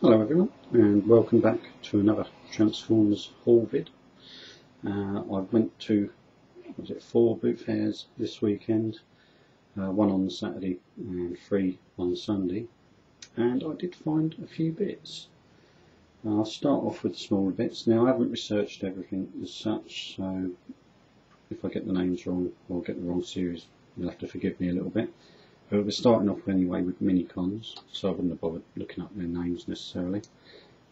Hello everyone, and welcome back to another Transformers haul vid. I went to 4 boot fairs this weekend, one on Saturday and 3 on Sunday, and I did find a few bits. I'll start off with the smaller bits. Now, I haven't researched everything as such, so if I get the names wrong or get the wrong series, you'll have to forgive me a little bit. But we're starting off anyway with minicons, so I wouldn't have bothered looking up their names necessarily.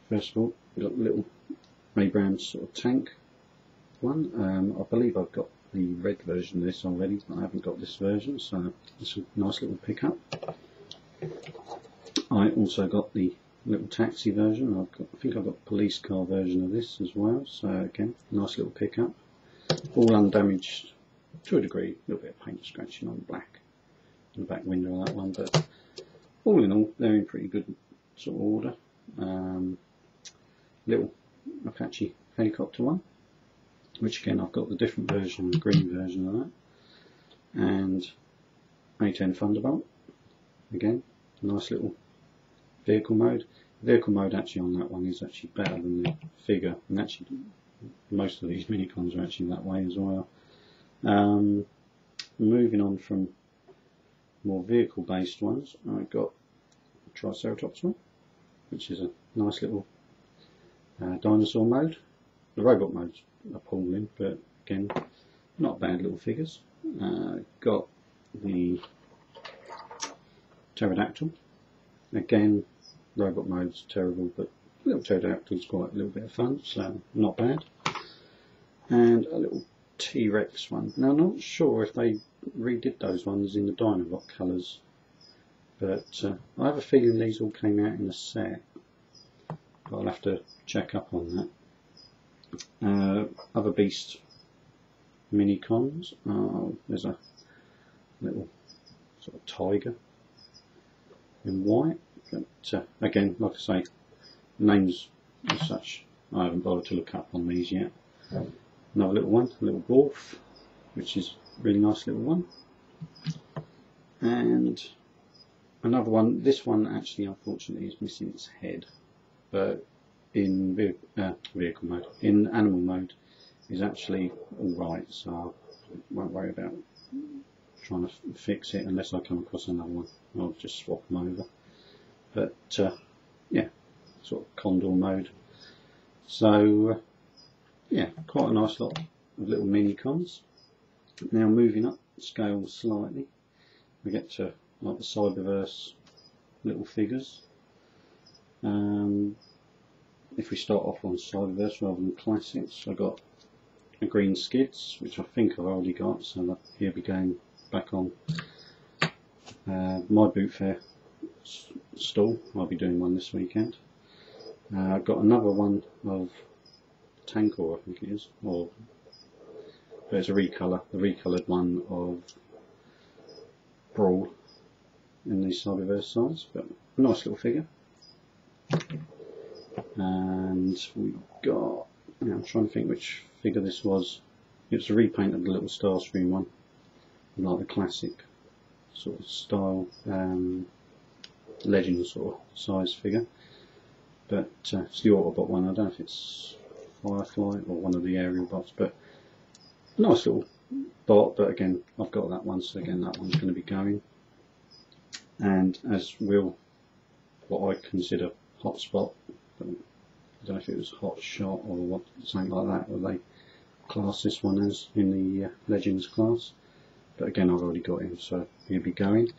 First of all, we've got a little Abrams sort of tank one. I believe I've got the red version of this already, but I haven't got this version, so it's a nice little pickup. I also got the little taxi version. I think I've got the police car version of this as well, so again, nice little pickup. All undamaged to a degree, a little bit of paint scratching on the black. The back window of that one, but all in all they're in pretty good sort of order. Little Apache helicopter one, which again I've got the different version, the green version of that, and A10 Thunderbolt, again nice little vehicle mode. Vehicle mode actually on that one is actually better than the figure, and actually most of these minicons are actually that way as well. Moving on from more vehicle based ones, I've got a Triceratops one, which is a nice little dinosaur mode. The robot mode's appalling, but again, not bad little figures. Got the pterodactyl, again robot mode's terrible, but little pterodactyl's quite a little bit of fun, so not bad. And a little T-Rex one. Now, I'm not sure if they redid those ones in the Dinobot colours, but I have a feeling these all came out in a set, but I'll have to check up on that. Other Beast minicons. There's a little sort of tiger in white, but again, like I say, names as such I haven't bothered to look up on these yet. Another little one, a little dwarf, which is a really nice little one. And another one, this one actually unfortunately is missing its head, but in vehicle mode, in animal mode is actually alright, so I won't worry about trying to fix it unless I come across another one. I'll just swap them over. But yeah, sort of condor mode. So yeah, quite a nice lot of little minicons. Now moving up scale slightly, we get to like the Cyberverse little figures. If we start off on Cyberverse rather than classics, I got a green Skids, which I think I've already got, so he'll be going back on my boot fair stall. I'll be doing one this weekend. I've got another one of Tankor, I think it is, or but it's a recolor, the recoloured one of Brawl in the Cyberverse size, but a nice little figure. And we got, I'm trying to think which figure this was. It was a repaint of the little Starscream one, like the classic sort of style, legend sort of size figure. But it's the Autobot one. I don't know if it's Firefly or one of the aerial bots, but a nice little bot. But again, I've got that one, so again that one's going to be going. And as will what I consider hotspot, I don't know if it was hot shot or what, something like that, or they class this one as in the Legends class. But again, I've already got him, so he'll be going.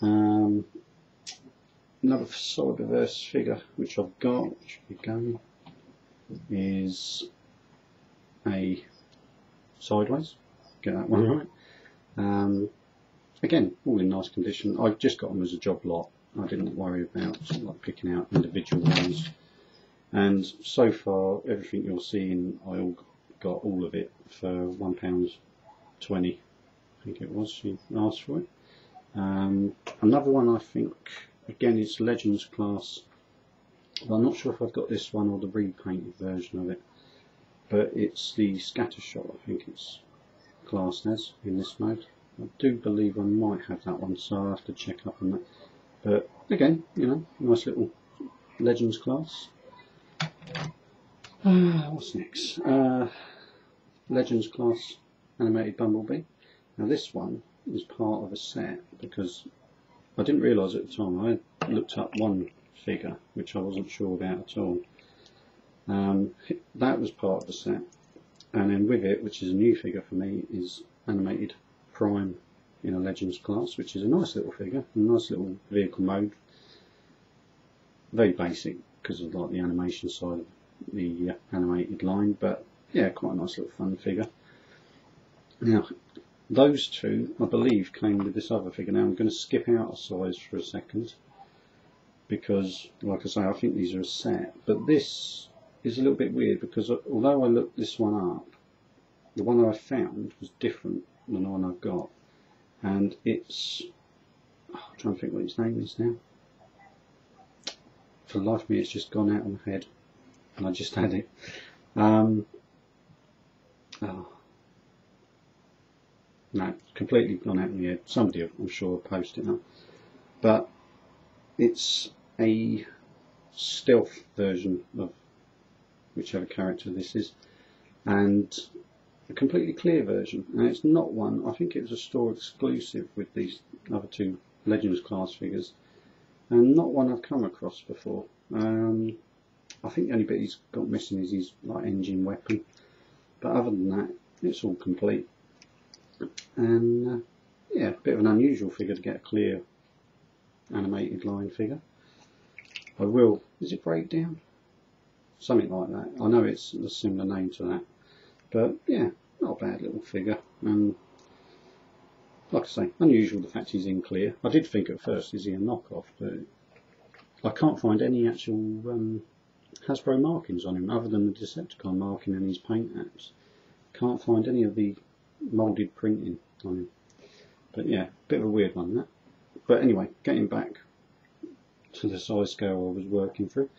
Another Cyberverse figure which I've got, which will be going, is a Sideways. Get that one right. Again, all in nice condition. I've just got them as a job lot. I didn't worry about sort of like picking out individual ones. And so far, everything you're seeing, I got all of it for £1.20. I think it was. She asked for it. Another one, I think, again, it's Legends class. But I'm not sure if I've got this one or the repainted version of it. But it's the Scattershot, I think it's classed as in this mode. I do believe I might have that one, so I'll have to check up on that. But again, you know, nice little Legends class. What's next? Legends class animated Bumblebee. Now this one is part of a set because I didn't realise at the time. I had looked up one figure which I wasn't sure about at all. That was part of the set, and then with it, which is a new figure for me, is animated Prime in a Legends class, which is a nice little figure, a nice little vehicle mode. Very basic because of like the animation side of the animated line, but yeah, quite a nice little fun figure. Now those two I believe came with this other figure. Now I'm going to skip out a size for a second because like I say, I think these are a set, but this is a little bit weird because although I looked this one up, the one that I found was different than the one I've got, and it's, I'm trying to think what its name is now. For the life of me it's just gone out of my head and I just had it. No, completely gone out of my head. Somebody, I'm sure, will post it up. But it's a stealth version of whichever character this is, and a completely clear version. And it's not one, I think it was a store exclusive with these other two Legends class figures, and not one I've come across before. I think the only bit he's got missing is his like engine weapon, but other than that it's all complete. And yeah, a bit of an unusual figure to get a clear animated line figure. I will, is it Breakdown? Something like that. I know it's a similar name to that, but yeah, not a bad little figure. Like I say, unusual the fact he's in clear. I did think at first, is he a knockoff, but I can't find any actual Hasbro markings on him other than the Decepticon marking and his paint apps. Can't find any of the moulded printing on him. But yeah, bit of a weird one that. But anyway, getting back to the size scale I was working through.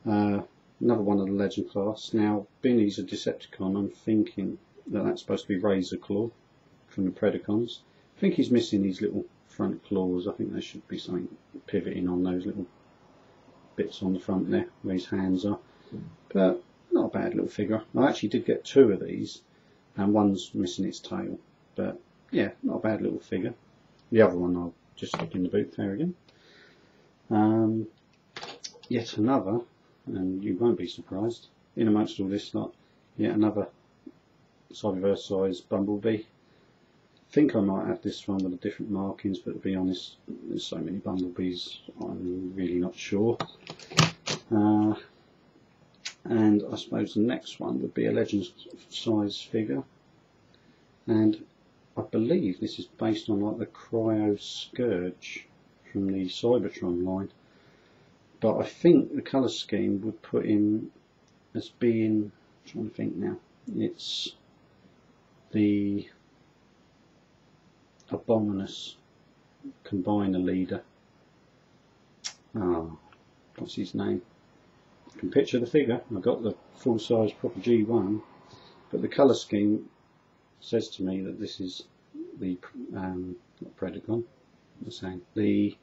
Another one of the Legend class. Now, being he's a Decepticon, I'm thinking that that's supposed to be Razor Claw from the Predacons. I think he's missing these little front claws. I think there should be something pivoting on those little bits on the front there where his hands are. But not a bad little figure. I actually did get two of these, and one's missing its tail. But yeah, not a bad little figure. The other one I'll just stick in the boot fair again. Yet another, and you won't be surprised, in amongst all this lot, yet another Cyberverse size Bumblebee. I think I might have this one with the different markings, but to be honest, there's so many Bumblebees, I'm really not sure. And I suppose the next one would be a Legends size figure, and I believe this is based on like the Cryo Scourge from the Cybertron line, but I think the colour scheme would put him as being, I'm trying to think now, it's the Abominus Combiner leader. Oh, what's his name? I can picture the figure. I've got the full size proper G1, but the colour scheme says to me that this is the not Predacon, I'm saying the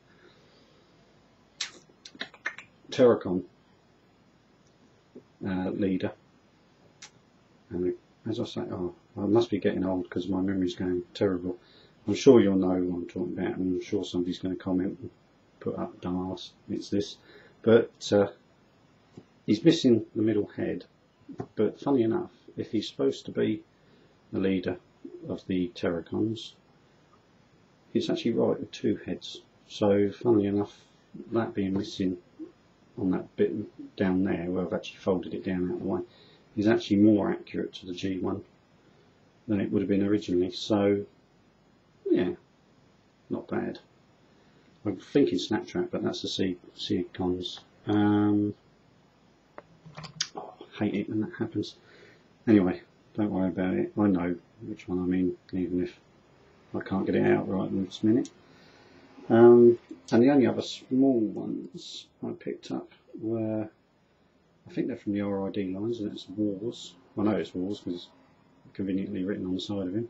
Terracon leader. And as I say, oh, I must be getting old because my memory's going terrible. I'm sure you'll know what I'm talking about, and I'm sure somebody's going to comment and put up dumbass, it's this. But he's missing the middle head, but funny enough, if he's supposed to be the leader of the Terracons, it's actually right with two heads. So funnily enough, that being missing on that bit down there where I've actually folded it down out of the way is actually more accurate to the G1 than it would have been originally. So yeah, not bad. I'm thinking Snaptrap, but that's the Seacons. Oh, I hate it when that happens. Anyway, don't worry about it. I know which one I mean, even if I can't get it out right in this minute. And the only other small ones I picked up were, I think they're from the RID lines, and it's Wars. I know it's Wars because it's conveniently written on the side of him.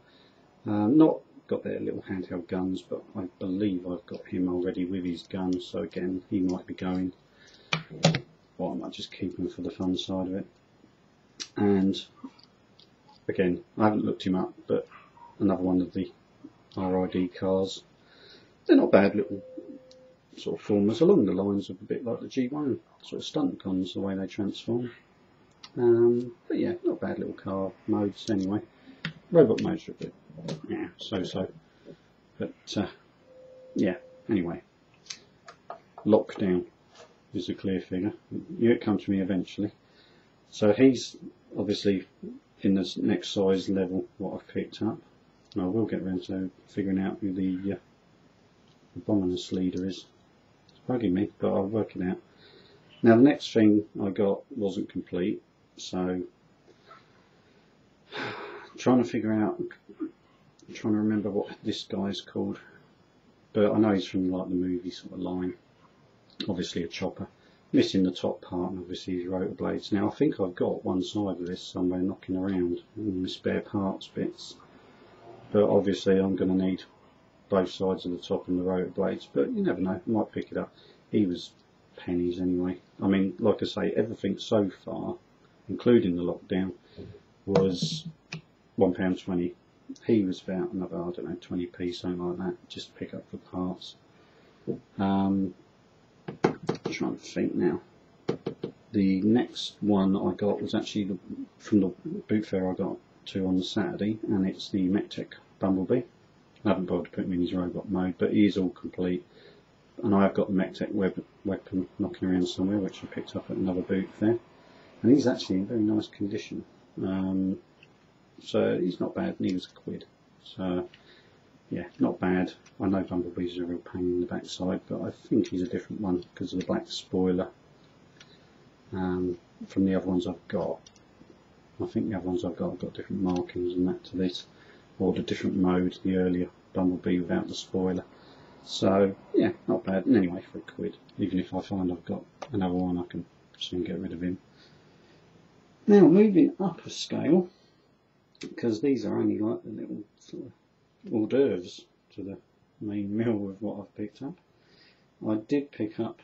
Not got their little handheld guns, but I believe I've got him already with his guns, so again he might be going. or I might just keep him for the fun side of it. And again, I haven't looked him up, but another one of the RID cars. They're not bad little sort of formers, along the lines of a bit like the G1 sort of stunt cons, the way they transform. But yeah, not bad little car modes anyway. Robot modes are a bit, yeah, so-so. But yeah, anyway. Lockdown is a clear figure. It'll come to me eventually. So he's obviously in this next size level what I've picked up. And I will get around to figuring out who the abominus leader is. It's bugging me, but I'll work it out. Now the next thing I got wasn't complete, so trying to figure out, trying to remember what this guy's called. But I know he's from like the movie sort of line. Obviously a chopper. Missing the top part and obviously his rotor blades. Now I think I've got one side of this somewhere knocking around in the spare parts bits. But obviously I'm going to need both sides of the top and the rotor blades. But you never know, I might pick it up. He was pennies anyway. I mean, like I say, everything so far, including the lockdown, was £1.20. He was about another, I don't know, 20p, something like that, just to pick up the parts. I'm trying to think now. The next one I got was actually from the boot fair I got to on the Saturday, and it's the Megatron Bumblebee. I haven't bothered to put him in his robot mode, but he is all complete. And I have got the Megatron weapon knocking around somewhere, which I picked up at another boot fair. And he's actually in very nice condition. So he's not bad, and he was £1. So yeah, not bad. I know Bumblebees are a real pain in the backside, but I think he's a different one because of the black spoiler from the other ones I've got. I think the other ones I've got different markings and that to this, or the different mode, the earlier Bumblebee without the spoiler. So yeah, not bad. And anyway, for £1, even if I find I've got another one, I can soon get rid of him. Now moving up a scale, because these are only like the little sort of hors d'oeuvres to the main meal of what I've picked up. I did pick up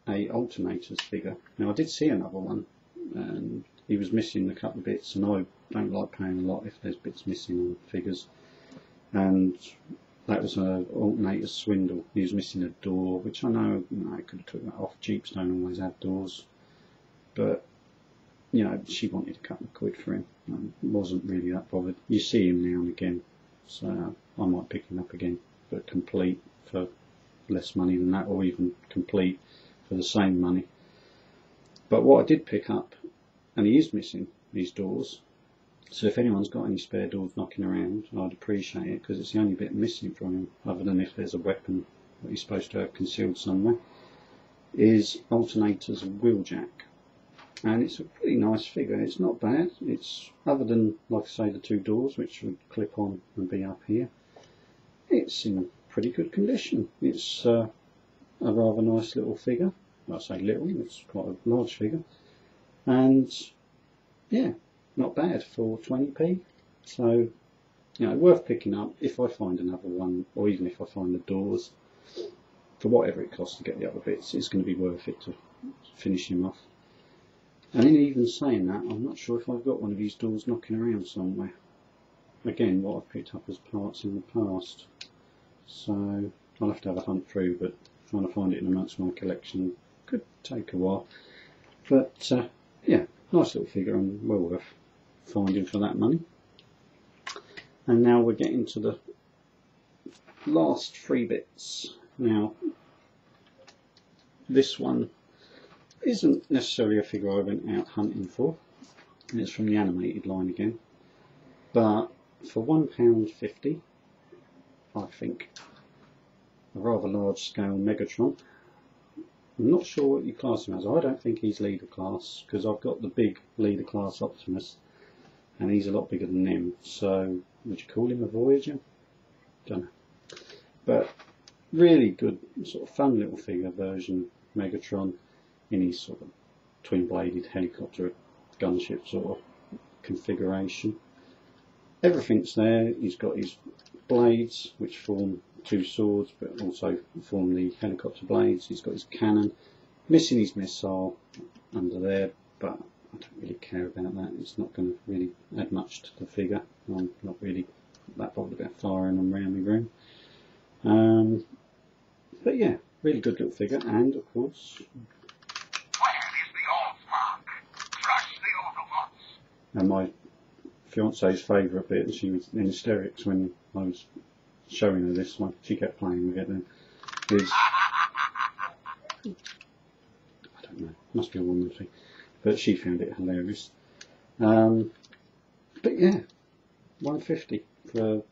a alternator's figure. Now I did see another one, and he was missing a couple of bits, and I don't like paying a lot if there's bits missing on figures. And that was an alternator swindle. He was missing a door, which I know, I could have took that off. Jeeps don't always have doors, but you know, she wanted a couple of £1 for him. I wasn't really that bothered. You see him now and again, so I might pick him up again, but complete for less money than that, or even complete for the same money. But what I did pick up, and he is missing these doors, so if anyone's got any spare doors knocking around, I'd appreciate it, because it's the only bit missing from him, other than if there's a weapon that he's supposed to have concealed somewhere, is alternator's wheeljack. And it's a pretty nice figure. It's not bad. It's, other than, like I say, the two doors which would clip on and be up here, it's in pretty good condition. It's a rather nice little figure. Well, I say little, it's quite a large figure. And yeah, not bad for 20p. So, you know, worth picking up if I find another one, or even if I find the doors. For whatever it costs to get the other bits, it's going to be worth it to finish him off. And in even saying that, I'm not sure if I've got one of these doors knocking around somewhere. Again, what I've picked up as parts in the past. So I'll have to have a hunt through, but trying to find it in amongst my collection could take a while. But yeah, nice little figure and well worth finding for that money. And now we're getting to the last 3 bits. Now, this one isn't necessarily a figure I went out hunting for, and it's from the animated line again, but for £1.50, I think, a rather large scale Megatron. I'm not sure what you class him as. I don't think he's leader class, because I've got the big leader class Optimus, and he's a lot bigger than them. So would you call him a Voyager? Don't know. But really good, sort of fun little figure version of Megatron in his sort of twin-bladed helicopter gunship sort of configuration. Everything's there. He's got his blades, which form 2 swords, but also form the helicopter blades. He's got his cannon, Missing his missile under there, but I don't really care about that. It's not going to really add much to the figure. I'm not really that bothered about firing them around my room. But yeah, really good little figure, and of course, and my fiance's favourite bit, and she was in hysterics when I was showing her this one. She kept playing with it then. Is, I don't know, must be a woman thing, but she found it hilarious. But yeah, 150 for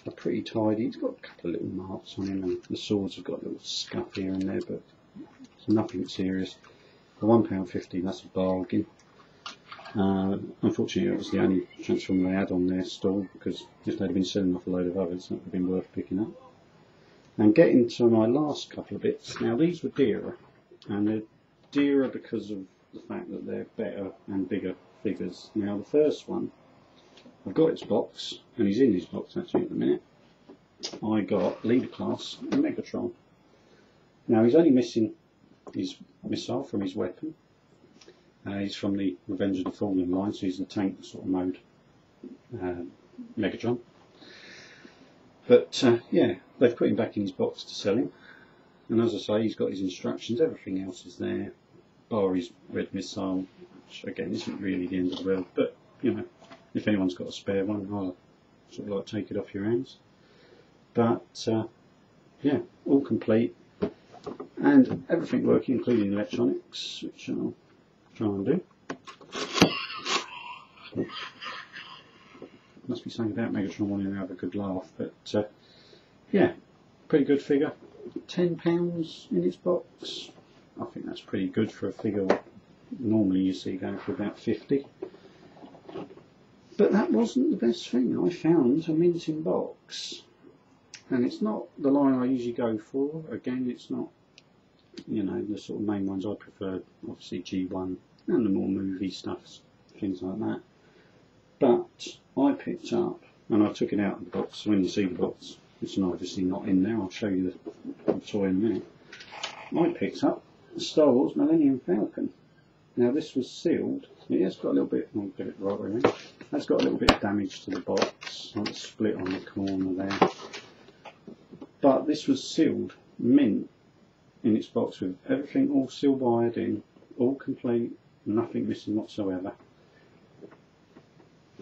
a pretty tidy. It's got a couple of little marks on him, and the swords have got a little scuff here and there, but it's nothing serious. For £1.50, that's a bargain. Unfortunately, it was the only transformer they had on their stall, because if they'd been selling off a load of others, that would have been worth picking up. And getting to my last couple of bits. Now, these were dearer, and they're dearer because of the fact that they're better and bigger figures. Now, the first one, I've got its box, and he's in his box actually at the minute. I got Leader Class and Megatron. Now, he's only missing his missile from his weapon. He's from the Revenge of the Fallen line, so he's the tank sort of mode Megatron. But yeah, they've put him back in his box to sell him. And as I say, he's got his instructions, everything else is there, bar his red missile, which again isn't really the end of the world, but you know, if anyone's got a spare one, I'll sort of like take it off your hands. But yeah, all complete, and everything working, including electronics, which I'll try and do. Must be something about Megatron wanting to have a good laugh, but yeah, pretty good figure. £10 in its box. I think that's pretty good for a figure what normally you see going for about 50. But that wasn't the best thing. I found a minting box, and it's not the line I usually go for. Again, it's not, you know, the sort of main ones I prefer. Obviously G1 and the more movie stuffs, things like that. But I picked up, and I took it out of the box. So when you see the box, it's obviously not in there. I'll show you the toy in a minute. I picked up the Star Wars Millennium Falcon. Now this was sealed. It has got a little bit, I'll get it right around. It's got a little bit of damage to the box. It's split on the corner there. But this was sealed, mint, in its box with everything all sealed wired in, all complete, nothing missing whatsoever.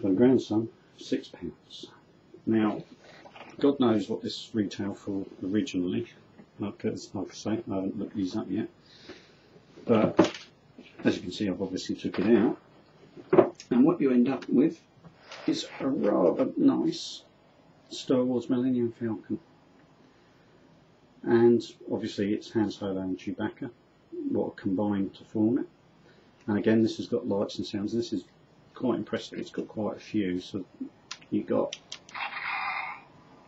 For the grandson, £6. Now, God knows what this retailed for originally, because like I say, I haven't looked these up yet. But as you can see, I've obviously took it out, and what you end up with is a rather nice Star Wars Millennium Falcon. And obviously it's Han Solo and Chewbacca, what are combined to form it. And again, this has got lights and sounds, and this is quite impressive. It's got quite a few, so you got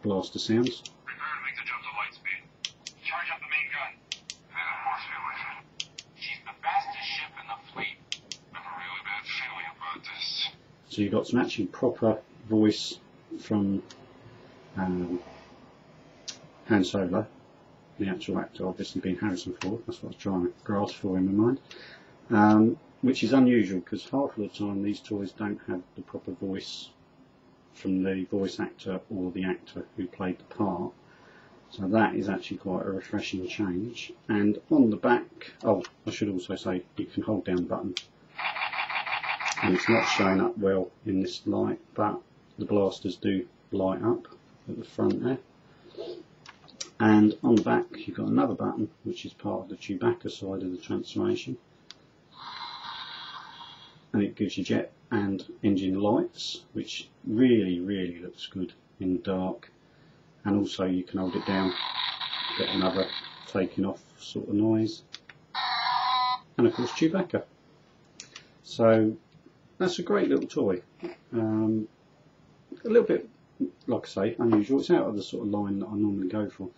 blaster sounds. Prepare to make the jump to light speed. Charge up the main gun. Then a force field with it. She's the fastest ship in the fleet. I have a really bad feeling about this. So you got some actually proper voice from Han Solo. The actual actor obviously being Harrison Ford. That's what I was trying to grasp for in my mind. Which is unusual, because half of the time these toys don't have the proper voice from the voice actor or the actor who played the part. So that is actually quite a refreshing change. And on the back, oh, I should also say you can hold down the button. And it's not showing up well in this light, but the blasters do light up at the front there. And on the back you've got another button which is part of the Chewbacca side of the transformation, and it gives you jet and engine lights, which really looks good in dark. And also you can hold it down, get another taking off sort of noise, and of course Chewbacca. So that's a great little toy. A little bit, like I say, unusual. It's out of the sort of line that I normally go for.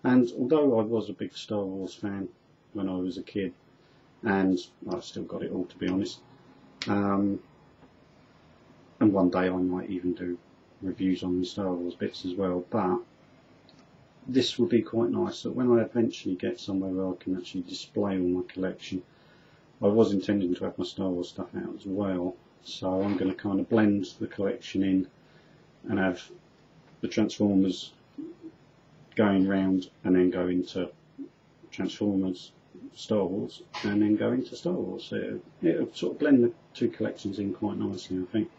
And although I was a big Star Wars fan when I was a kid, and I've still got it all, to be honest, and one day I might even do reviews on the Star Wars bits as well, but this will be quite nice. So when I eventually get somewhere where I can actually display all my collection, I was intending to have my Star Wars stuff out as well, so I'm going to kind of blend the collection in and have the Transformers going round and then go into Transformers, Star Wars, and then go into Star Wars. So it'll sort of blend the two collections in quite nicely, I think.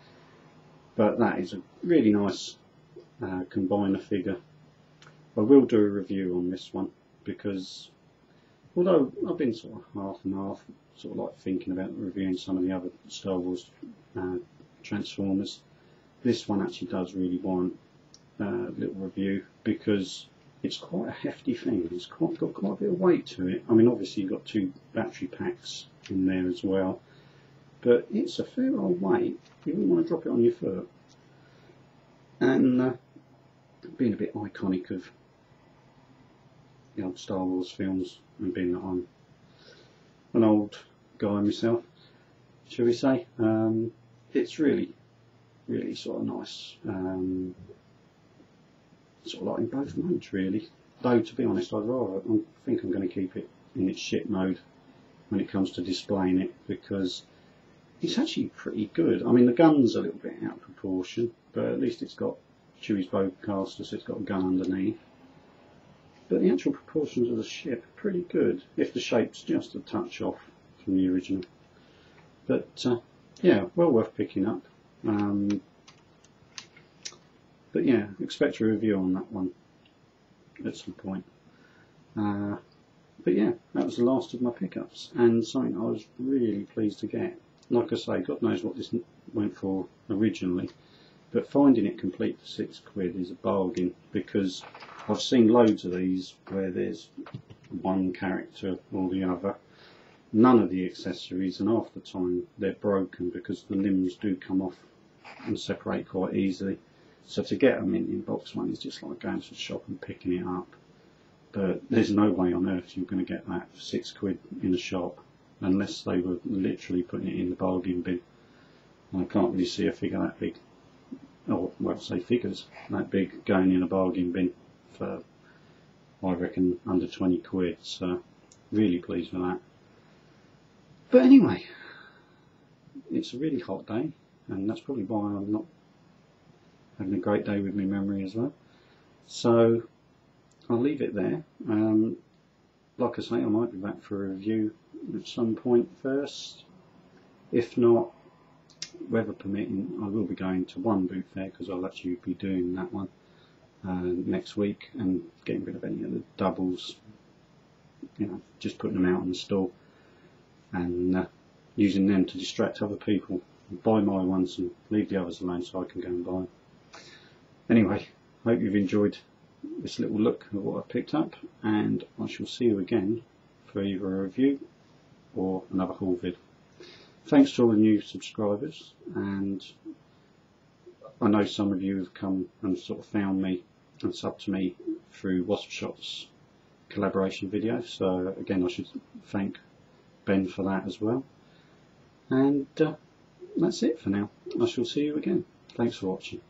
But that is a really nice combiner figure. I will do a review on this one, because although I've been sort of half and half, sort of like thinking about reviewing some of the other Star Wars Transformers, this one actually does really warrant a little review, because it's quite a hefty thing. It's got quite a bit of weight to it. I mean, obviously you've got 2 battery packs in there as well, but it's a fair old weight. You wouldn't want to drop it on your foot. And being a bit iconic of the old Star Wars films, and being that I'm an old guy myself, shall we say, it's really sort of nice, sort of like in both modes really. Though to be honest, I think I'm going to keep it in its ship mode when it comes to displaying it, because it's actually pretty good. I mean, the gun's a little bit out of proportion, but at least it's got Chewie's bowcaster, so it's got a gun underneath. But the actual proportions of the ship are pretty good, if the shape's just a touch off from the original. But yeah, well worth picking up. But yeah, expect a review on that one at some point. But yeah, that was the last of my pickups, and something I was really pleased to get. Like I say, God knows what this went for originally, but finding it complete for £6 is a bargain, because I've seen loads of these where there's one character or the other, none of the accessories, and half the time they're broken because the limbs do come off and separate quite easily. So to get a mint in box one is just like going to the shop and picking it up. But there's no way on earth you're going to get that for £6 in a shop, unless they were literally putting it in the bargain bin. And I can't really see a figure that big, or well, say figures that big going in a bargain bin for, I reckon, under £20. So really pleased with that. But anyway, it's a really hot day, and that's probably why I'm not having a great day with my memory as well. So I'll leave it there. Like I say, I might be back for a review at some point first. If not, weather permitting, I will be going to one boot fair, because I'll actually be doing that one next week, and getting rid of any of the doubles, you know, just putting them out on the stall and using them to distract other people. Buy my ones and leave the others alone so I can go and buy them. Anyway, hope you've enjoyed this little look at what I picked up, and I shall see you again for either a review or another haul vid. Thanks to all the new subscribers, and I know some of you have come and sort of found me and subbed to me through Wasp Shot's collaboration video, so again I should thank Ben for that as well. And that's it for now. I shall see you again. Thanks for watching.